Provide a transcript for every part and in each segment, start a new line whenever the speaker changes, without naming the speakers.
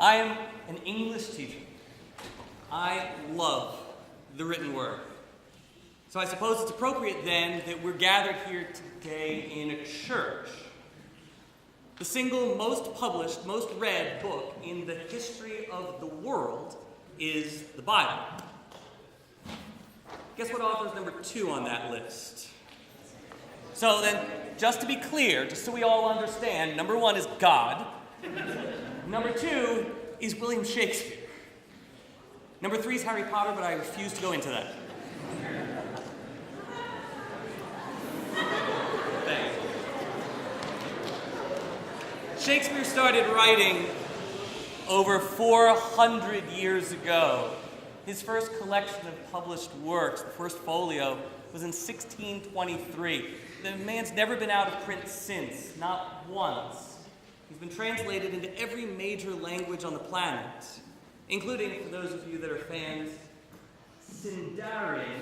I am an English teacher. I love the written word. So I suppose it's appropriate then that we're gathered here today in a church. The single most published, most read book in the history of the world is the Bible. Guess what author is number 2 on that list? So then, just to be clear, just so we all understand, number 1 is God. Number 2 is William Shakespeare. Number 3 is Harry Potter, but I refuse to go into that. Thanks. Shakespeare started writing over 400 years ago. His first collection of published works, the first folio, was in 1623. The man's never been out of print since, not once. He's been translated into every major language on the planet, including, for those of you that are fans, Sindarin,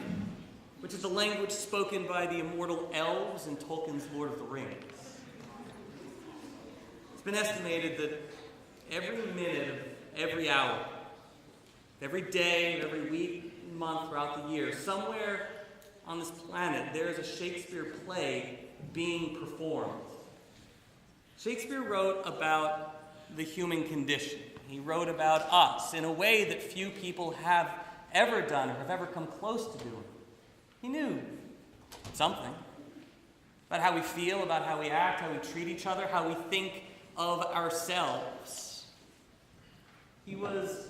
which is the language spoken by the immortal elves in Tolkien's Lord of the Rings. It's been estimated that every minute of every hour, every day, every week, month, throughout the year, somewhere on this planet, there is a Shakespeare play being performed. Shakespeare wrote about the human condition. He wrote about us in a way that few people have ever done or have ever come close to doing. He knew something about how we feel, about how we act, how we treat each other, how we think of ourselves. He was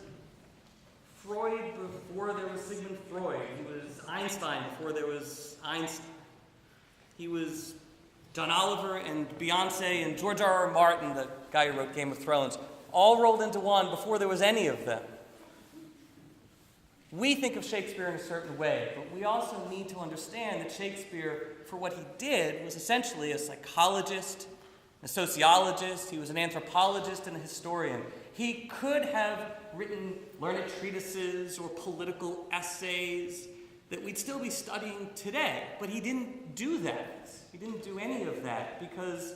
Freud before there was Sigmund Freud. He was Einstein before there was Einstein. He was John Oliver and Beyonce and George R.R. Martin, the guy who wrote Game of Thrones, all rolled into one before there was any of them. We think of Shakespeare in a certain way, but we also need to understand that Shakespeare, for what he did, was essentially a psychologist, a sociologist, he was an anthropologist and a historian. He could have written learned treatises or political essays that we'd still be studying today, but he didn't do that. He didn't do any of that because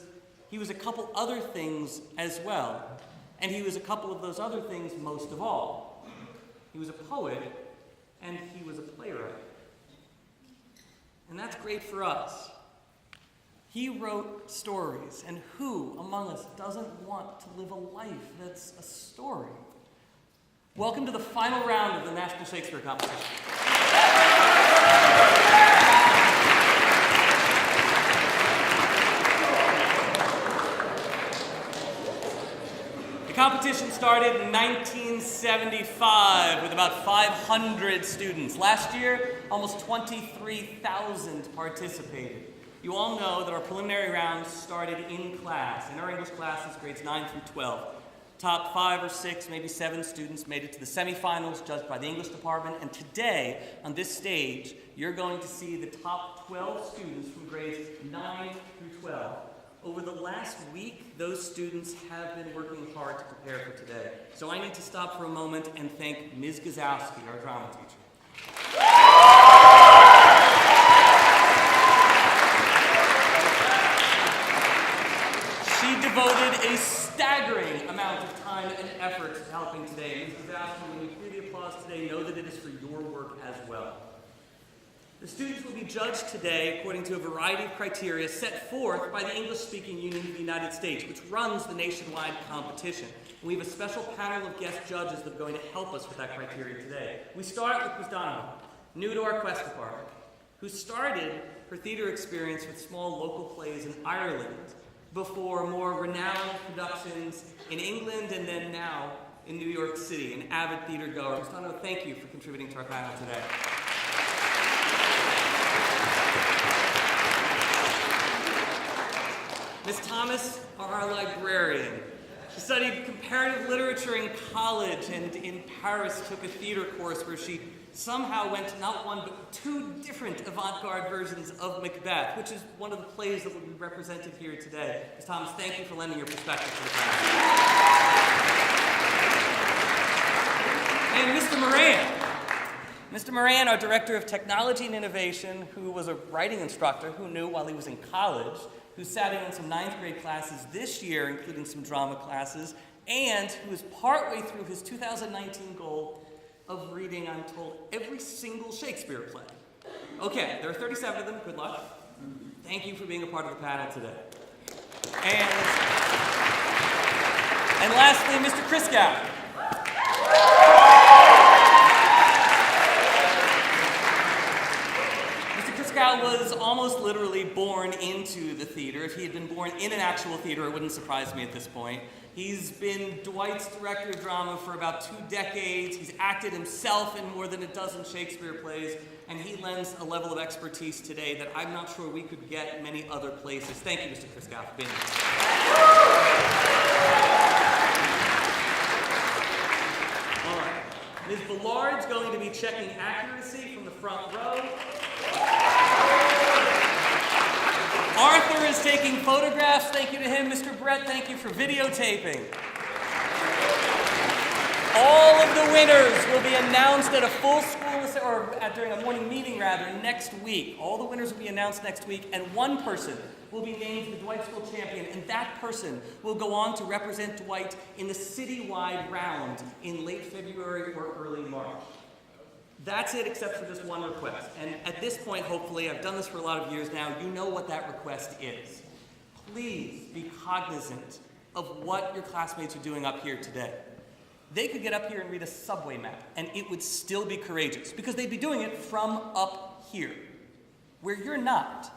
he was a couple other things as well, and he was a couple of those other things most of all. He was a poet, and he was a playwright. And that's great for us. He wrote stories, and who among us doesn't want to live a life that's a story? Welcome to the final round of the National Shakespeare Competition. The competition started in 1975 with about 500 students. Last year, almost 23,000 participated. You all know that our preliminary rounds started in class, in our English classes, grades 9 through 12. Top 5 or 6, maybe 7 students made it to the semifinals, judged by the English department. And today, on this stage, you're going to see the top 12 students from grades 9 through 12. Over the last week, those students have been working hard to prepare for today. So I need to stop for a moment and thank Ms. Gazowski, our drama teacher. She devoted a staggering amount of time and effort to helping today. Ms. Gazowski, when you hear the applause today, know that it is for your work as well. The students will be judged today according to a variety of criteria set forth by the English-Speaking Union of the United States, which runs the nationwide competition. And we have a special panel of guest judges that are going to help us with that criteria today. We start with Ms. Donovan, new to our Quest department, who started her theater experience with small local plays in Ireland before more renowned productions in England and then now in New York City, an avid theater goer. Ms. Donovan, thank you for contributing to our panel today. Ms. Thomas, our librarian. She studied comparative literature in college and in Paris took a theater course where she somehow went to not one but 2 different avant-garde versions of Macbeth, which is one of the plays that will be represented here today. Ms. Thomas, thank you for lending your perspective to the class. And Mr. Moran. Mr. Moran, our Director of Technology and Innovation, who was a writing instructor who knew while he was in college, who sat in some 9th grade classes this year, including some drama classes, and who is partway through his 2019 goal of reading, I'm told, every single Shakespeare play. Okay, there are 37 of them. Good luck. Thank you for being a part of the panel today. And lastly, Mr. Kriskow. Was almost literally born into the theater. If he had been born in an actual theater, it wouldn't surprise me at this point. He's been Dwight's director of drama for about 2 decades. He's acted himself in more than a dozen Shakespeare plays, and he lends a level of expertise today that I'm not sure we could get many other places. Thank you, Mr. Kriskow, for being here. All right. Ms. Ballard's going to be checking accuracy from the front row. Arthur is taking photographs. Thank you to him. Mr. Brett, thank you for videotaping. All of the winners will be announced at a full school, or during a morning meeting rather, next week. All the winners will be announced next week, and one person will be named the Dwight School champion, and that person will go on to represent Dwight in the citywide round in late February or early March. That's it, except for just one request. And at this point, hopefully, I've done this for a lot of years now, you know what that request is. Please be cognizant of what your classmates are doing up here today. They could get up here and read a subway map, and it would still be courageous, because they'd be doing it from up here, where you're not.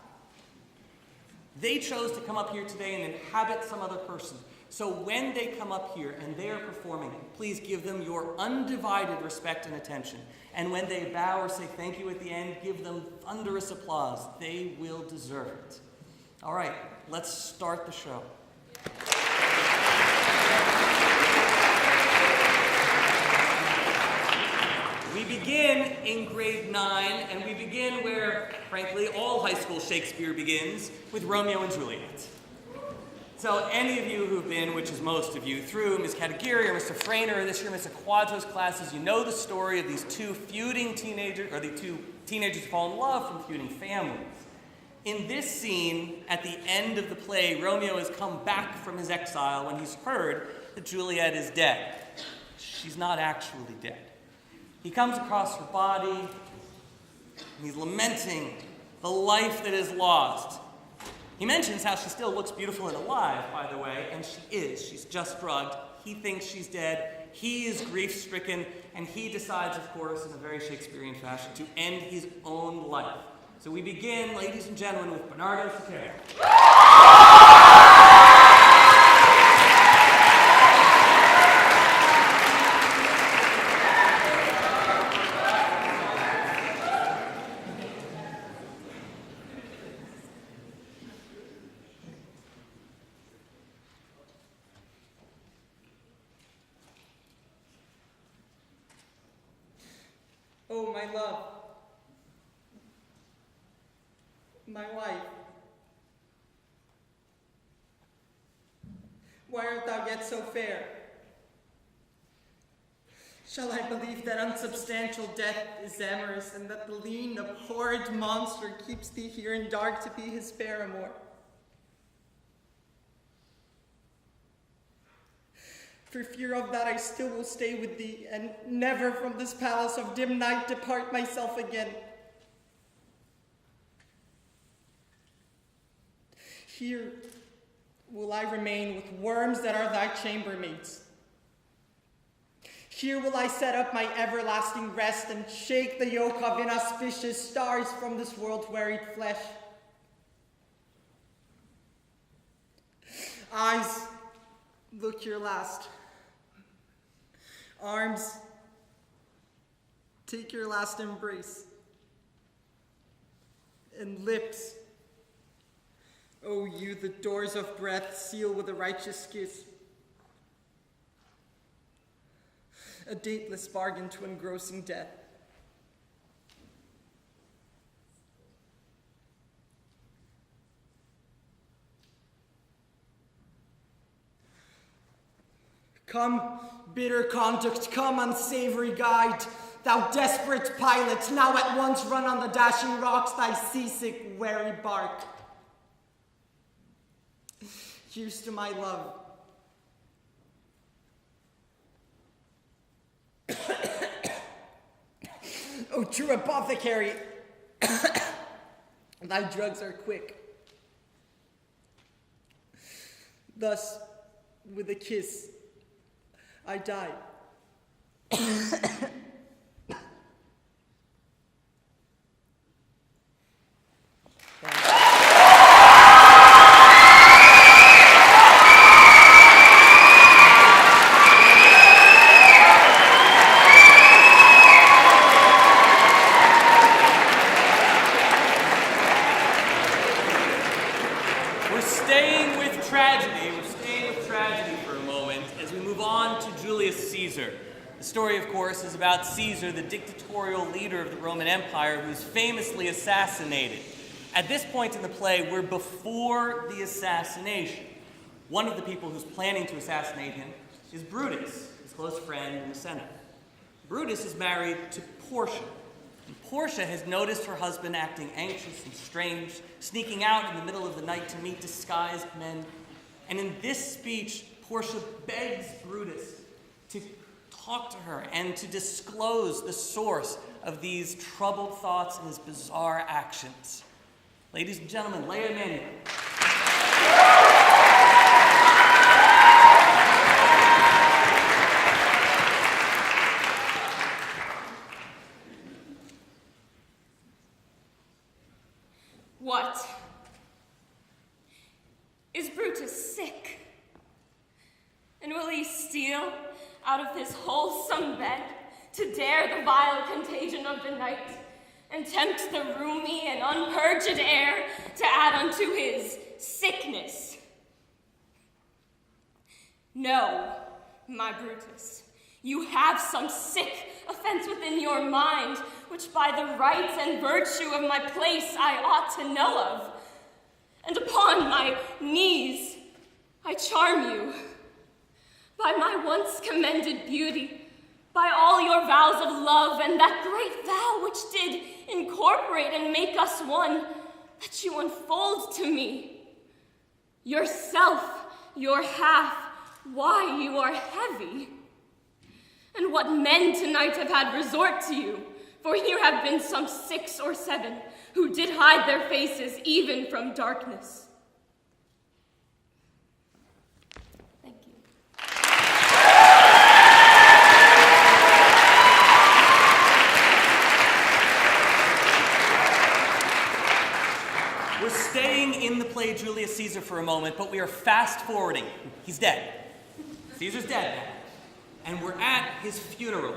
They chose to come up here today and inhabit some other person. So when they come up here and they are performing, please give them your undivided respect and attention. And when they bow or say thank you at the end, give them thunderous applause. They will deserve it. All right, let's start the show. We begin in grade 9, and we begin where, frankly, all high school Shakespeare begins, with Romeo and Juliet. So any of you who've been, which is most of you, through Ms. Katagiri or Mr. Frainer or this year Mr. Quadro's classes, you know the story of these two feuding teenagers, or the two teenagers who fall in love from feuding families. In this scene, at the end of the play, Romeo has come back from his exile when he's heard that Juliet is dead. She's not actually dead. He comes across her body, and he's lamenting the life that is lost. He mentions how she still looks beautiful and alive, by the way, and she is. She's just drugged. He thinks she's dead. He is grief-stricken, and he decides, of course, in a very Shakespearean fashion, to end his own life. So we begin, ladies and gentlemen, with Bernardo Sotero.
Oh, my love, my wife, why art thou yet so fair? Shall I believe that unsubstantial death is amorous, and that the lean, abhorrent monster keeps thee here in dark to be his paramour? For fear of that, I still will stay with thee, and never from this palace of dim night depart myself again. Here will I remain with worms that are thy chambermaids. Here will I set up my everlasting rest, and shake the yoke of inauspicious stars from this world-wearied flesh. Eyes, look your last. Arms, take your last embrace. And lips, oh, you, the doors of breath, seal with a righteous kiss. A dateless bargain to engrossing death. Come, bitter conduct, come, unsavory guide, thou desperate pilot, now at once run on the dashing rocks thy seasick, weary bark. Here's to my love, O true apothecary, thy drugs are quick. Thus, with a kiss, I die.
We're staying with tragedy. We're staying with tragedy for a moment as we move on to Julius Caesar. The story, of course, is about Caesar, the dictatorial leader of the Roman Empire, who's famously assassinated. At this point in the play, we're before the assassination. One of the people who's planning to assassinate him is Brutus, his close friend in the Senate. Brutus is married to Portia. And Portia has noticed her husband acting anxious and strange, sneaking out in the middle of the night to meet disguised men. And in this speech, Portia begs Brutus to talk to her and to disclose the source of these troubled thoughts and his bizarre actions. Ladies and gentlemen, Leia Emanuel.
What? Is Brutus sick? And will he steal out of his wholesome bed to dare the vile contagion of the night and tempt the roomy and unpurged air to add unto his sickness? No, my Brutus, you have some sick offense within your mind, which by the rights and virtue of my place I ought to know of. And upon my knees I charm you, by my once commended beauty, by all your vows of love, and that great vow which did incorporate and make us one, that you unfold to me. Yourself, your half, why you are heavy. And what men tonight have had resort to you, for here have been some 6 or 7 who did hide their faces even from darkness. Thank you.
We're staying in the play Julius Caesar for a moment, but we are fast forwarding. He's dead. Caesar's dead now. And we're at his funeral.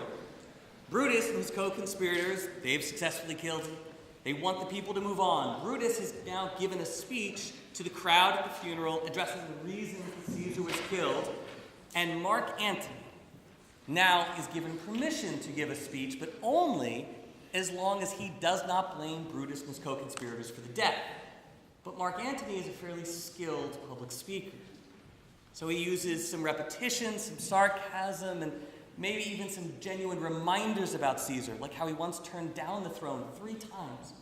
Brutus and his co-conspirators, they've successfully killed him. They want the people to move on. Brutus has now given a speech to the crowd at the funeral addressing the reasons that Caesar was killed. And Mark Antony now is given permission to give a speech, but only as long as he does not blame Brutus and his co-conspirators for the death. But Mark Antony is a fairly skilled public speaker. So he uses some repetition, some sarcasm, and maybe even some genuine reminders about Caesar, like how he once turned down the throne 3 times,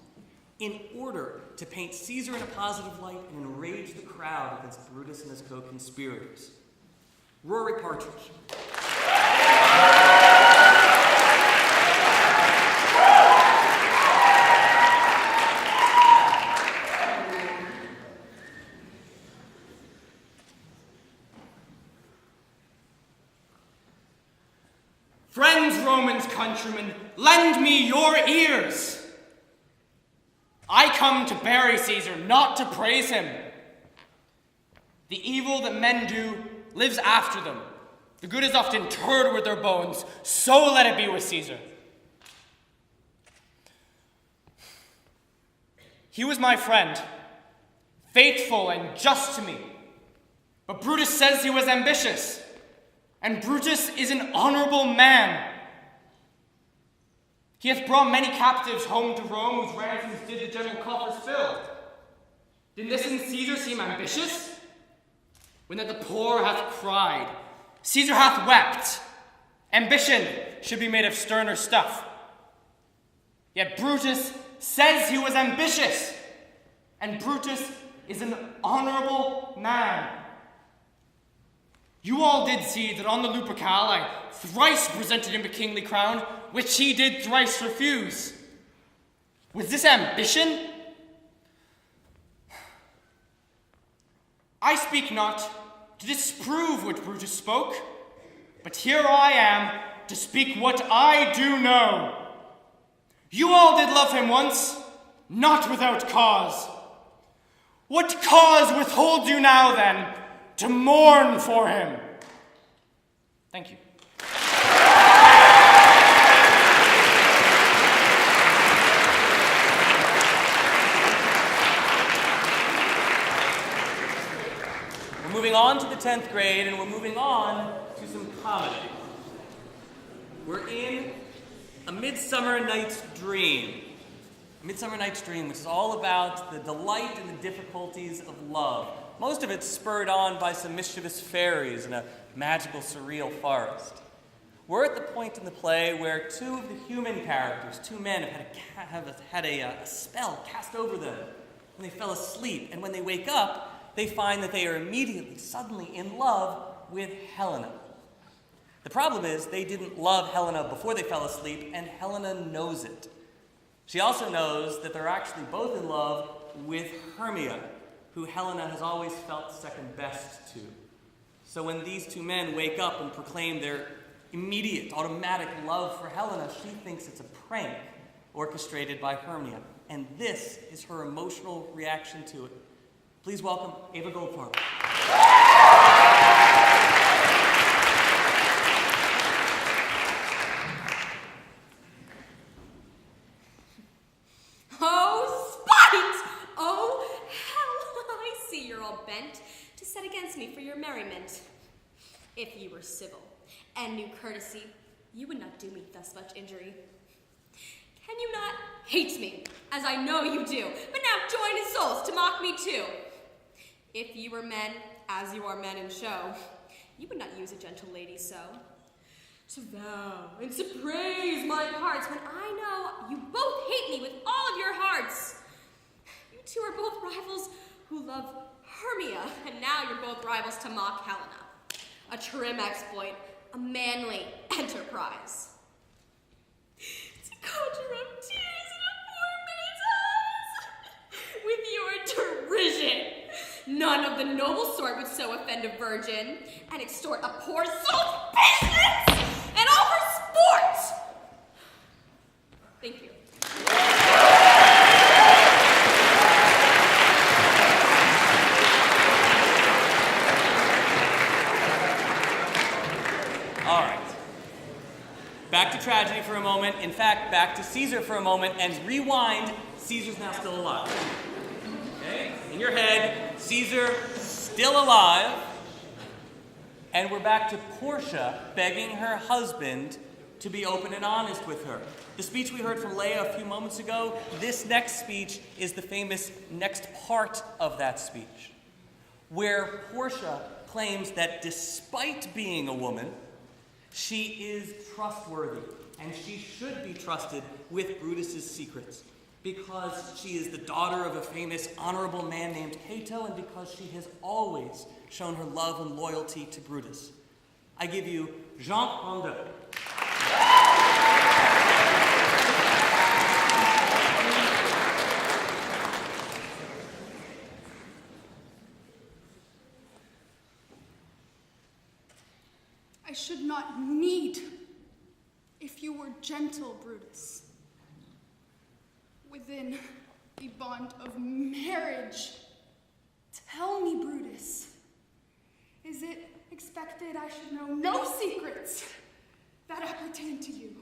in order to paint Caesar in a positive light and enrage the crowd against Brutus and his co-conspirators. Rory Partridge.
Friends, Romans, countrymen, lend me your ears. I come to bury Caesar, not to praise him. The evil that men do lives after them. The good is often interred with their bones, so let it be with Caesar. He was my friend, faithful and just to me. But Brutus says he was ambitious. And Brutus is an honorable man. He hath brought many captives home to Rome, whose ransoms did the general coffers fill. Did this in Caesar seem ambitious? When that the poor hath cried, Caesar hath wept. Ambition should be made of sterner stuff. Yet Brutus says he was ambitious, and Brutus is an honorable man. You all did see that on the Lupercal I thrice presented him a kingly crown, which he did thrice refuse. Was this ambition? I speak not to disprove what Brutus spoke, but here I am to speak what I do know. You all did love him once, not without cause. What cause withholds you now, then, to mourn for him? Thank you.
We're moving on to the 10th grade, and we're moving on to some comedy. We're in A Midsummer Night's Dream. A Midsummer Night's Dream, which is all about the delight and the difficulties of love. Most of it's spurred on by some mischievous fairies in a magical, surreal forest. We're at the point in the play where two of the human characters, two men, have had a spell cast over them when they fell asleep. And when they wake up, they find that they are immediately, suddenly in love with Helena. The problem is they didn't love Helena before they fell asleep, and Helena knows it. She also knows that they're actually both in love with Hermia, who Helena has always felt second best to. So when these two men wake up and proclaim their immediate, automatic love for Helena, she thinks it's a prank orchestrated by Hermia. And this is her emotional reaction to it. Please welcome Ava Goldfarb.
Oh, spite! Oh, hell, I see you're all bent to set against me for your merriment. If you were civil and knew courtesy, you would not do me thus much injury. Can you not hate me, as I know you do, but now join in souls to mock me too? If you were men, as you are men in show, you would not use a gentle lady so. To vow and to praise my parts when I know you both hate me with all of your hearts. You two are both rivals who love Hermia, and now you're both rivals to mock Helena. A trim exploit, a manly enterprise. To conjure up tears in a poor maid's eyes with your derision. None of the noble sort would so offend a virgin and extort a poor soul's business and all for sport. Thank you.
All right. Back to tragedy for a moment. In fact, back to Caesar for a moment, and rewind. Caesar's now still alive. Okay? In your head, Caesar still alive. And we're back to Portia begging her husband to be open and honest with her. The speech we heard from Leia a few moments ago, this next speech is the famous next part of that speech, where Portia claims that despite being a woman, she is trustworthy, and she should be trusted with Brutus's secrets, because she is the daughter of a famous honorable man named Cato, and because she has always shown her love and loyalty to Brutus. I give you Jean Rondeau.
I should not need if you were gentle, Brutus. Within the bond of marriage. Tell me, Brutus, is it expected I should know no secrets that appertain to you?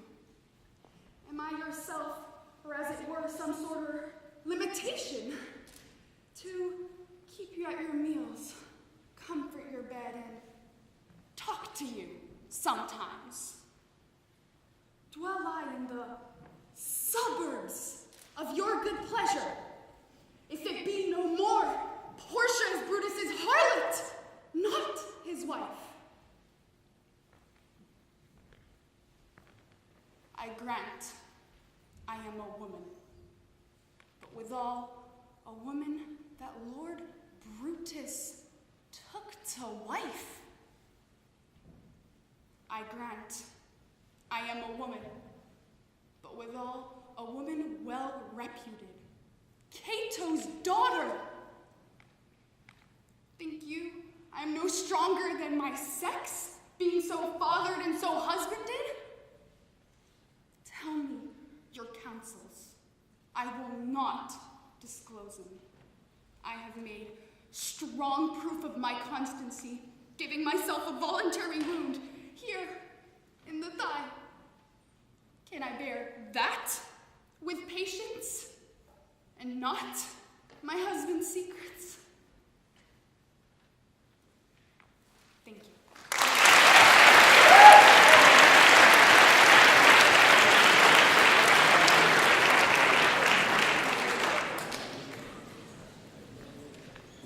Am I yourself, or as it were, some sort of limitation to keep you at your meals, comfort your bed, and talk to you sometimes? Dwell I in the suburbs of your good pleasure, if it be no more, Portia is Brutus's harlot, not his wife. I grant I am a woman, but withal a woman that Lord Brutus took to wife. I grant, I am a woman, but withal a woman well reputed, Cato's daughter. Think you I am no stronger than my sex, being so fathered and so husbanded? Tell me your counsels. I will not disclose them. I have made strong proof of my constancy, giving myself a voluntary wound here in the thigh. Can I bear that with patience and not my husband's secrets? Thank you.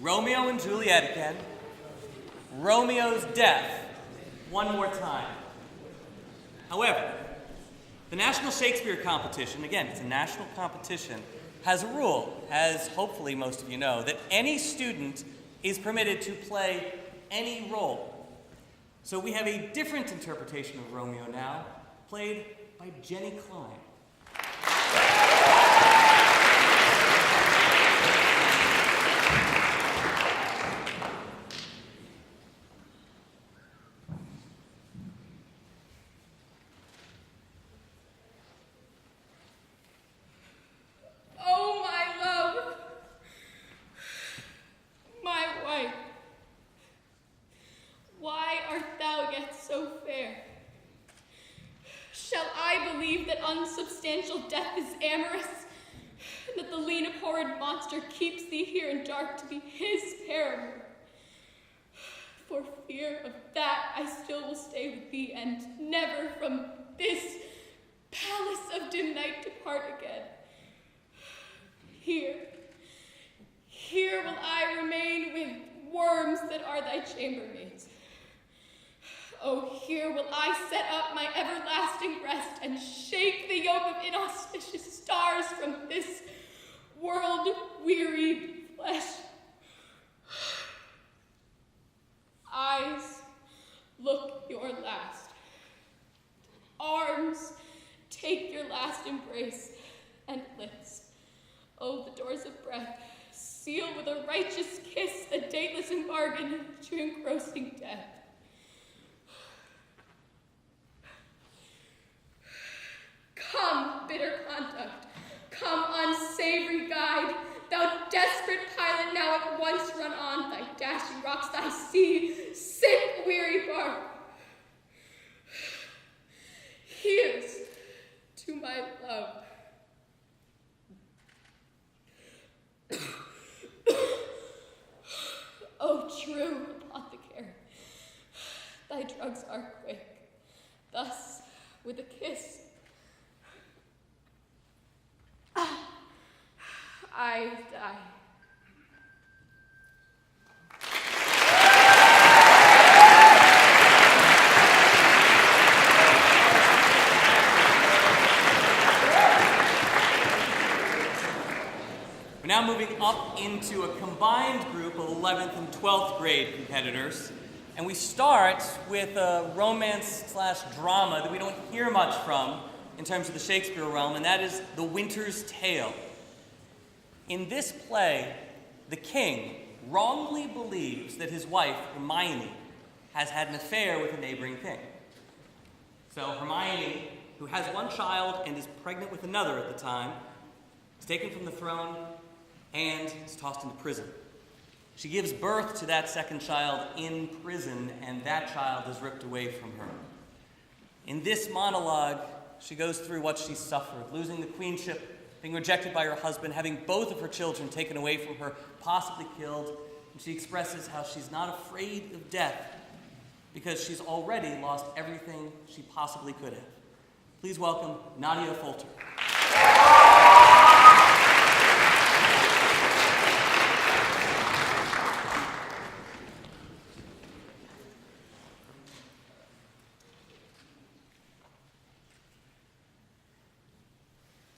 Romeo and Juliet again. Romeo's death one more time. However, the National Shakespeare Competition, again, it's a national competition, has a rule, as hopefully most of you know, that any student is permitted to play any role. So we have a different interpretation of Romeo now, played by Jenny Klein.
Oh, my love, my wife, why art thou yet so fair? Shall I believe that unsubstantial death is amorous, and that the lean abhorred monster keeps thee here in dark to be his paramour? For fear of that, I still will stay with thee, and never from this palace of dim night depart again. Here will I remain with worms that are thy chambermaids. Oh, here will I set up my everlasting rest and shake the yoke of inauspicious stars from this world-wearied flesh. Eyes, look your last. Arms, take your last embrace, and lips, oh, the doors of breath, seal with a righteous kiss the dateless embargo to engrossing death. Come, bitter conduct, come, unsavory guide, thou desperate pilot, now at once run on thy dashing rocks, thy sea, sick, weary bark. Here's to my love. O true apothecary, thy drugs are quick. Thus, with a kiss, I die.
We're now moving up into a combined group of 11th and 12th grade competitors. And we start with a romance/drama that we don't hear much from in terms of the Shakespeare realm, and that is The Winter's Tale. In this play, the king wrongly believes that his wife, Hermione, has had an affair with a neighboring king. So Hermione, who has one child and is pregnant with another at the time, is taken from the throne and is tossed into prison. She gives birth to that second child in prison, and that child is ripped away from her. In this monologue, she goes through what she suffered, losing the queenship, being rejected by her husband, having both of her children taken away from her, possibly killed. And she expresses how she's not afraid of death because she's already lost everything she possibly could have. Please welcome Nadia Folter.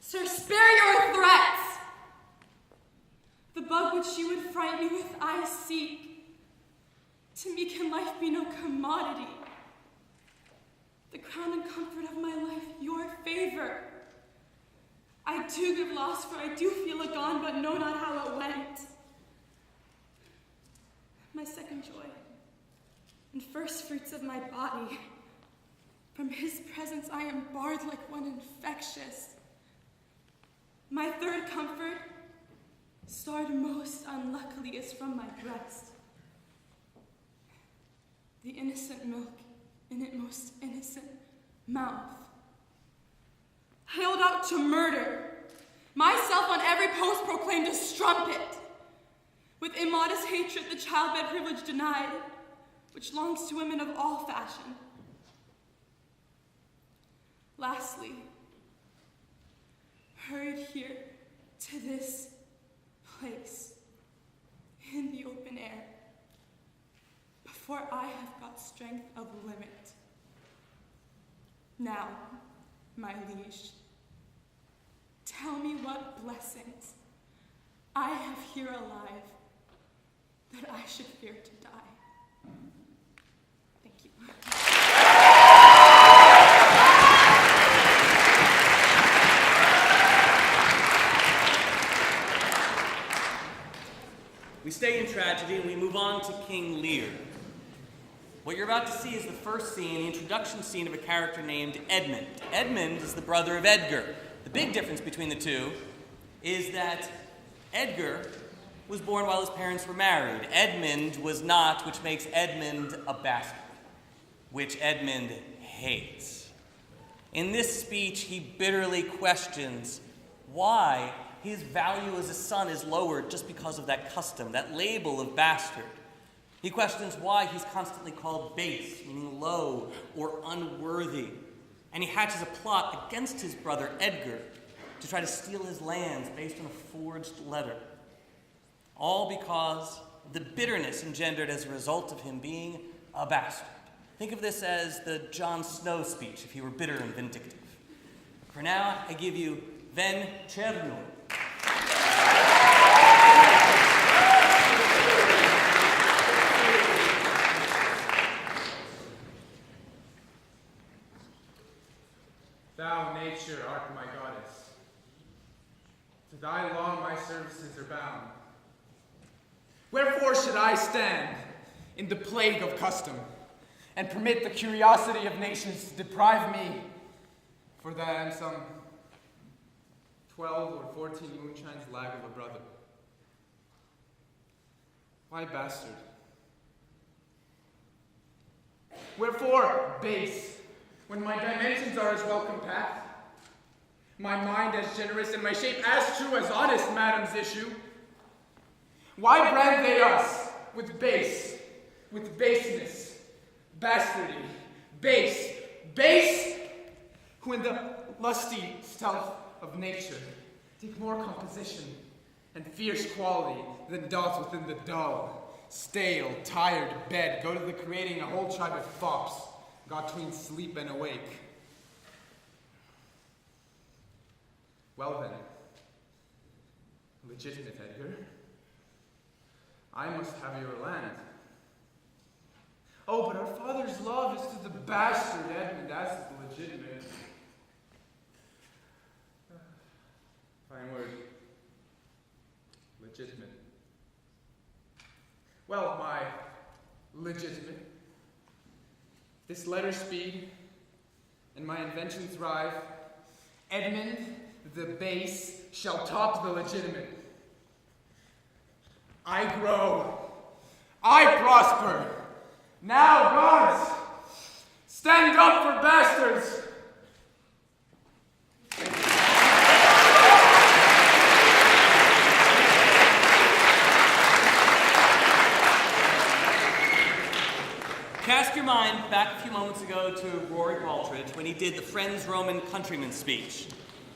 Sir, spare your threats! The bug which you would fright me with, I seek. To me can life be no commodity.
the crown and comfort of my life, your favor. I do give loss, for I do feel it gone, but know not how it went. My second joy, and first fruits of my body, from his presence I am barred like one infectious. My third comfort, starred most unluckily, is from my breast. The innocent milk in its most innocent mouth. Hailed out to murder, myself on every post proclaimed a strumpet. With immodest hatred the childbed privilege denied, which longs to women of all fashion. Lastly, hurried here to this place, in the open air, before I have got strength of limit. Now, my liege, tell me what blessings I have here alive that I should fear to die. Thank you.
We stay in tragedy and we move on to King Lear. What you're about to see is the first scene, the introduction scene of a character named Edmund. Edmund is the brother of Edgar. The big difference between the two is that Edgar was born while his parents were married. Edmund was not, which makes Edmund a bastard, which Edmund hates. In this speech, he bitterly questions why his value as a son is lowered just because of that custom, that label of bastard. He questions why he's constantly called base, meaning low or unworthy. And he hatches a plot against his brother Edgar to try to steal his lands based on a forged letter. All because of the bitterness engendered as a result of him being a bastard. Think of this as the Jon Snow speech if he were bitter and vindictive. For now, I give you Ven Cherno.
Thou, nature, art my goddess. To thy law my services are bound. Wherefore should I stand in the plague of custom, and permit the curiosity of nations to deprive me, for that I am some 12 or 14 moonshines lag of a brother? Why bastard? Wherefore base, when my dimensions are as well compact, my mind as generous, and my shape as true as honest madam's issue? Why brand they us with base, with baseness, bastardy, base, who in the lusty stealth of nature take more composition and fierce quality than doth within the dull, stale, tired bed go to the creating a whole tribe of fops, got tween sleep and awake. Well then, legitimate Edgar, I must have your land. Oh, but our father's love is to the bastard Edmund as is the legitimate. Fine word. Legitimate. Well, my legitimate. This letter speed, and my invention thrive. Edmund, the base, shall top the legitimate. I grow. I prosper. Now, gods, stand up for bastards.
Cast your mind back a few moments ago to Rory Baltridge when he did the Friends Roman Countrymen speech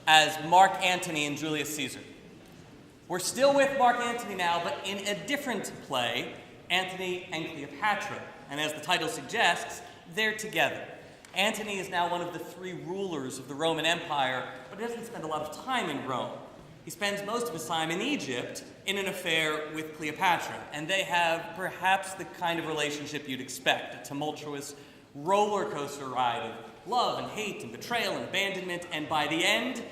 as Mark Antony and Julius Caesar. We're still with Mark Antony now, but in a different play, Antony and Cleopatra. And as the title suggests, they're together. Antony is now one of the 3 rulers of the Roman Empire, but he doesn't spend a lot of time in Rome. He spends most of his time in Egypt in an affair with Cleopatra, and they have perhaps the kind of relationship you'd expect, a tumultuous roller coaster ride of love and hate and betrayal and abandonment, and by the end,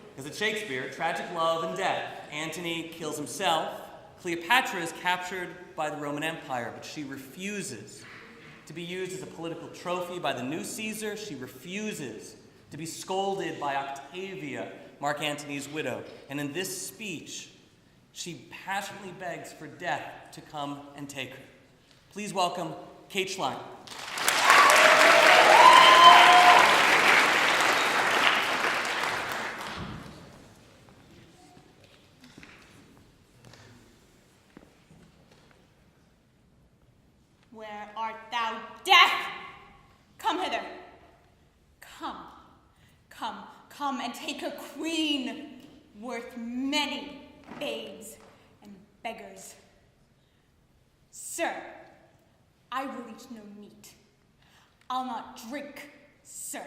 because it's Shakespeare, tragic love and death. Antony kills himself. Cleopatra is captured by the Roman Empire, but she refuses to be used as a political trophy by the new Caesar. She refuses to be scolded by Octavia, Mark Antony's widow. And in this speech, she passionately begs for death to come and take her. Please welcome Kate Schlein.
Where art thou, death? Come hither. Come and take a queen worth many babes and beggars. Sir, I will eat no meat. I'll not drink, sir.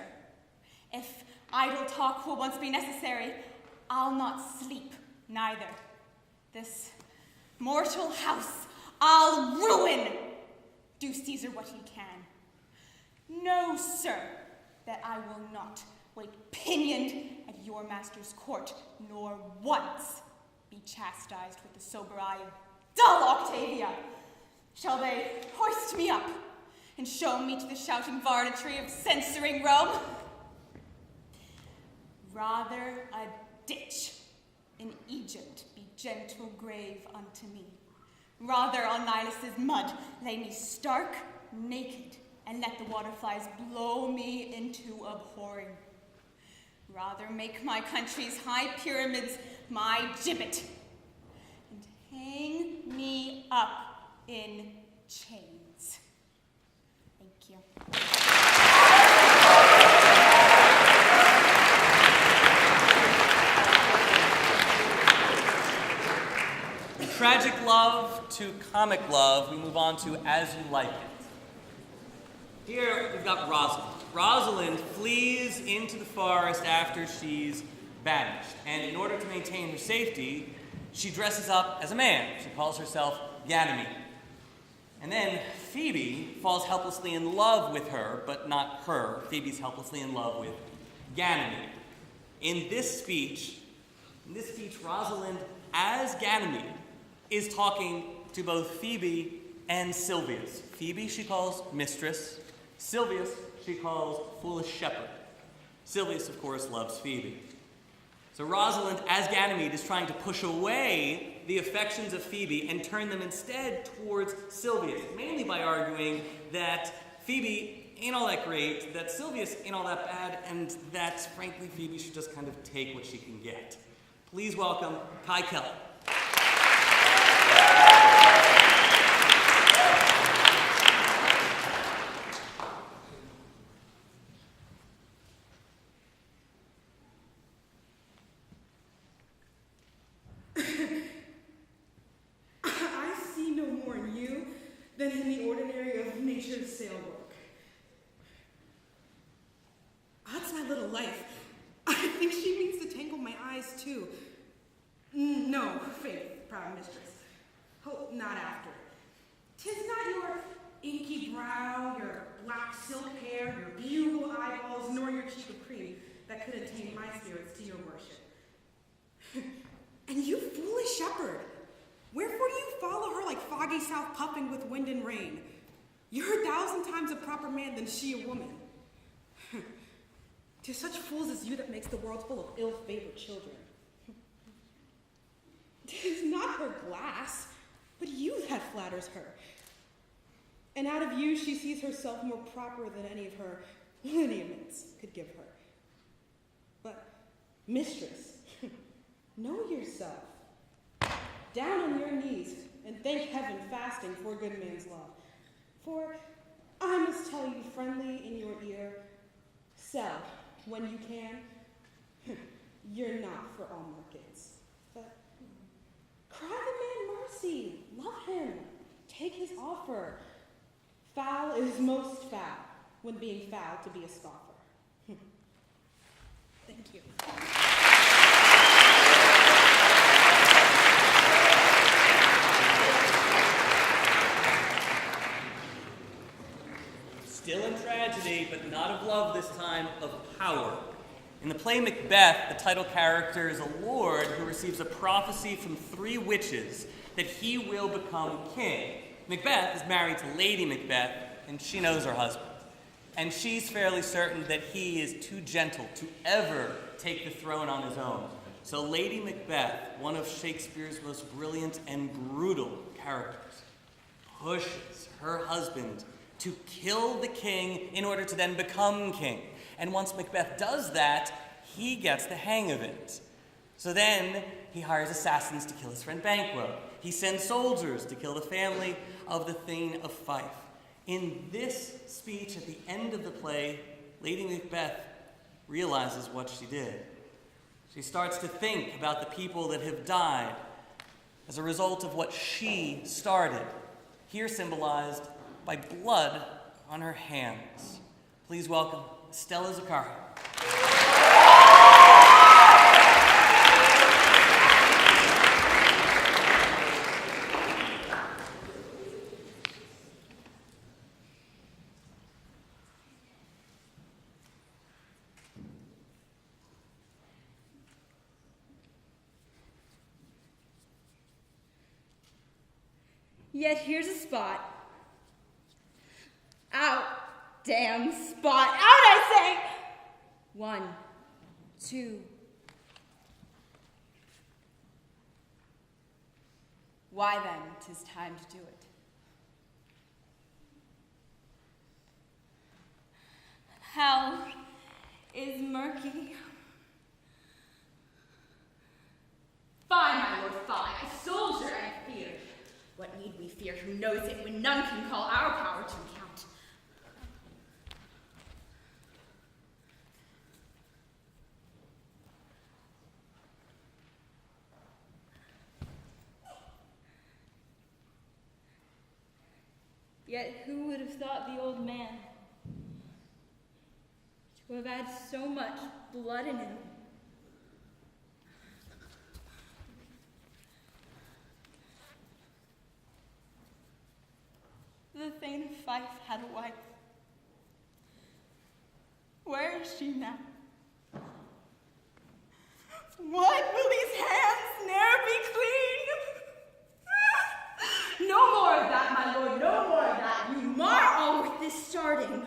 If idle talk will once be necessary, I'll not sleep neither. This mortal house I'll ruin. Do Caesar what he can. Know, sir, that I will not wait pinioned at your master's court, nor once be chastised with the sober eye of dull Octavia. Shall they hoist me up and show me to the shouting varnetry of censoring Rome? Rather a ditch in Egypt be gentle grave unto me. Rather on Nilus's mud lay me stark naked, and let the waterflies blow me into abhorring. Rather make my country's high pyramids my gibbet, and hang me up in chains. Thank you.
From tragic love to comic love, we move on to As You Like It. Here we've got Rosalind. Rosalind flees into the forest after she's banished, and in order to maintain her safety, she dresses up as a man. She calls herself Ganymede. And then Phoebe falls helplessly in love with her, but not her. Phoebe's helplessly in love with Ganymede. In this speech, Rosalind, as Ganymede, is talking to both Phoebe and Silvius. Phoebe she calls mistress. Silvius she calls foolish shepherd. Silvius, of course, loves Phoebe. So Rosalind, as Ganymede, is trying to push away the affections of Phoebe and turn them instead towards Silvius, mainly by arguing that Phoebe ain't all that great, that Silvius ain't all that bad, and that, frankly, Phoebe should just kind of take what she can get. Please welcome Kai Keller.
Than in the ordinary of nature's sail work. That's my little life. I think she means to tangle my eyes too. No, faith, proud mistress. Hope not after. 'Tis not your inky brow, your black silk hair, your bugle eyeballs, nor your cheek of cream that could attain my spirits to your worship. And you foolish shepherd, wherefore do you follow her like foggy south puffing with wind and rain? You're 1,000 times a proper man than she a woman. 'Tis such fools as you that makes the world full of ill-favored children. 'Tis not her glass, but you that flatters her. And out of you she sees herself more proper than any of her lineaments could give her. But, mistress, know yourself. Down on your knees, and thank heaven fasting for a good man's love. For I must tell you friendly in your ear, sell when you can. You're not for all markets. But cry the man mercy, love him, take his offer. Foul is most foul, when being foul to be a scoffer. Thank you.
Still in tragedy, tragedy, but not of love this time, of power. In the play Macbeth, the title character is a lord who receives a prophecy from 3 witches that he will become king. Macbeth is married to Lady Macbeth, and she knows her husband. And she's fairly certain that he is too gentle to ever take the throne on his own. So Lady Macbeth, one of Shakespeare's most brilliant and brutal characters, pushes her husband to kill the king in order to then become king. And once Macbeth does that, he gets the hang of it. So then he hires assassins to kill his friend Banquo. He sends soldiers to kill the family of the Thane of Fife. In this speech at the end of the play, Lady Macbeth realizes what she did. She starts to think about the people that have died as a result of what she started, here symbolized by blood on her hands. Please welcome Stella Zakari.
Yet here's a spot. Out, damn spot. Out, I say! 1, 2. Why then, 'tis time to do it.
Hell is murky.
Fie, my lord, fie. A soldier I fear. What need we fear? Who knows it when none can call our power to account?
Yet who would have thought the old man to have had so much blood in him? The Thane of Fife had a wife. Where is she now?
What? Will these hands ne'er be clean? No more of that, my lord, no more of that. You mar all with this starting.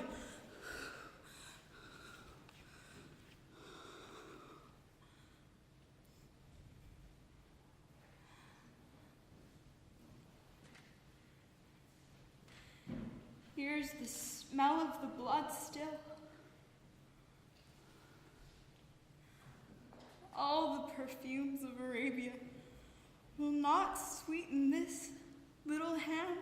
Here's the smell of the blood still. All the perfumes of Arabia will not sweeten this little hand.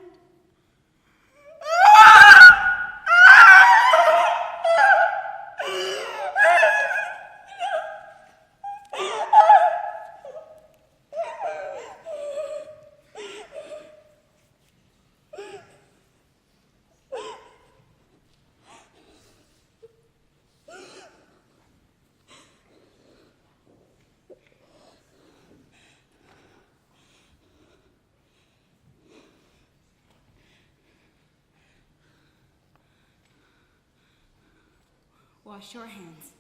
Wash your hands.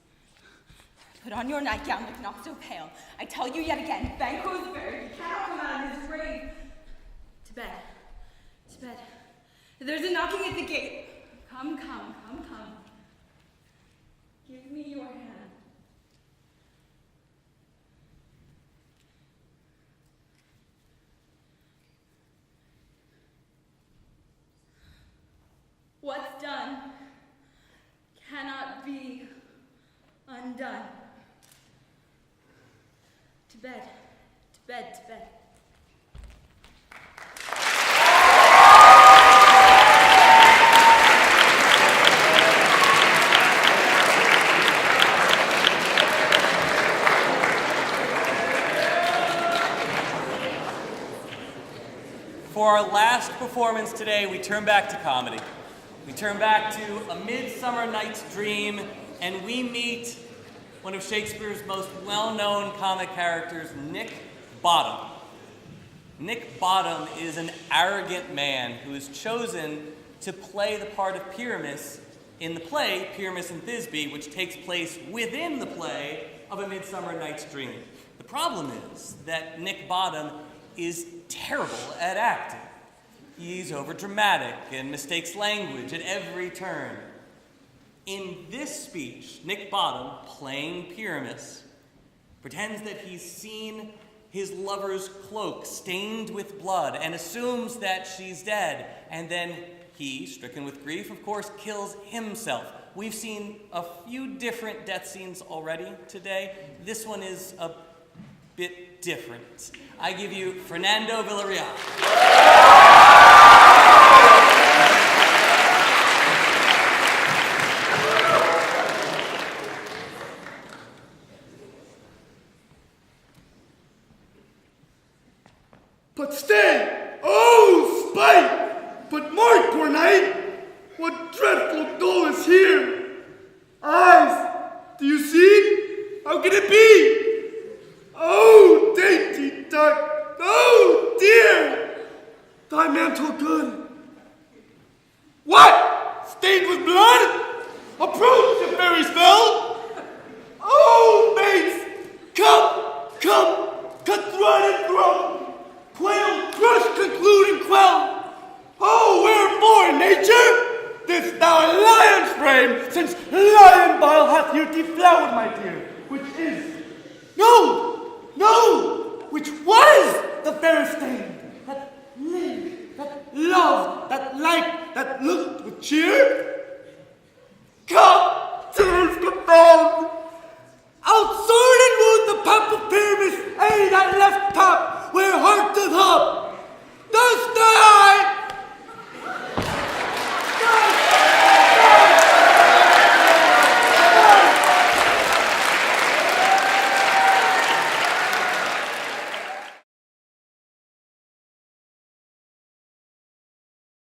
Put on your nightgown, look not so pale. I tell you yet again, Banquo is buried. He cannot come out of his grave. To bed. To bed. There's a knocking at the gate. Come, come, come, come. Give me your hand.
What's done cannot be undone. To bed, to bed, to bed.
For our last performance today, we turn back to comedy. We turn back to A Midsummer Night's Dream, and we meet one of Shakespeare's most well-known comic characters, Nick Bottom. Nick Bottom is an arrogant man who is chosen to play the part of Pyramus in the play Pyramus and Thisbe, which takes place within the play of A Midsummer Night's Dream. The problem is that Nick Bottom is terrible at acting. He's overdramatic and mistakes language at every turn. In this speech, Nick Bottom, playing Pyramus, pretends that he's seen his lover's cloak stained with blood and assumes that she's dead. And then he, stricken with grief, of course, kills himself. We've seen a few different death scenes already today. This one is a bit different. I give you Fernando Villarreal.
But stay, oh spite! But mark, poor knight, what dreadful dole is here? Eyes, do you see? How can it be? Oh, dainty duck, oh dear! Thy mantle good. What? Stained with blood? Approach the fairy spell! Oh, mates, come, cut throat and throat! Quail, crush, conclude, and quell. Oh, wherefore, nature? This thou a lion's frame, since lion bile hath here deflowered, my dear, which is, which was the fair stain, that lived, that loved, that liked, that looked with cheer?